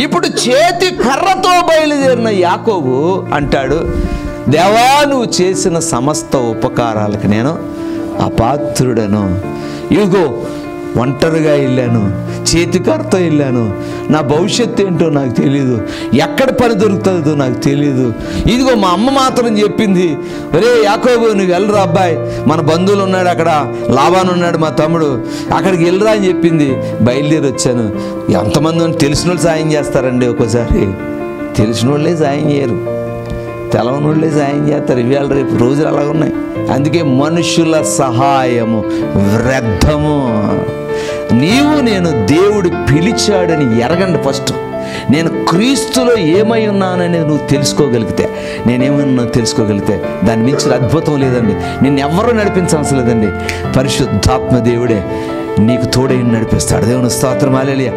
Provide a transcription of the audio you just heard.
ఇప్పుడు చేతి కర్రతో బయలుదేరిన యాకోబు అంటాడు, దేవా నువ్వు చేసిన సమస్త ఉపకారాలకు నేను అపాత్రుడను. ఇదిగో ఒంటరిగా వెళ్ళాను, చేతికర్రతో వెళ్ళాను, నా భవిష్యత్తు ఏంటో నాకు తెలీదు, ఎక్కడ పని దొరుకుతుందో నాకు తెలీదు. ఇదిగో మా అమ్మ మాత్రం చెప్పింది, ఒరే యాకోబు నువ్వు వెళ్ళరా అబ్బాయి, మన బంధువులు ఉన్నాడు అక్కడ, లాబాను ఉన్నాడు మా తమ్ముడు, అక్కడికి వెళ్ళరా అని చెప్పింది. బయలుదేరి వచ్చాను. ఎంతమంది తెలిసిన వాళ్ళు సాయం చేస్తారండి, ఒక్కోసారి తెలిసిన వాళ్ళే సాయం చేయరు, తెలవని వాళ్ళే సాయం చేస్తారు. ఇవాళ రేపు రోజులు అలాగ ఉన్నాయి. అందుకే మనుషుల సహాయము వ్యర్థము. నీవు నేను దేవుడు పిలిచాడని ఎరగండి. ఫస్ట్ నేను క్రీస్తులో ఏమై ఉన్నాననేది నువ్వు తెలుసుకోగలిగితే, నేనేమన్నా తెలుసుకోగలిగితే దాని మించిన అద్భుతం లేదండి. నిన్నెవ్వరూ నడిపించవలసిన లేదండి. పరిశుద్ధాత్మ దేవుడే నీకు తోడై నడిపిస్తాడు. దేవుని స్తోత్రం. హల్లెలూయా.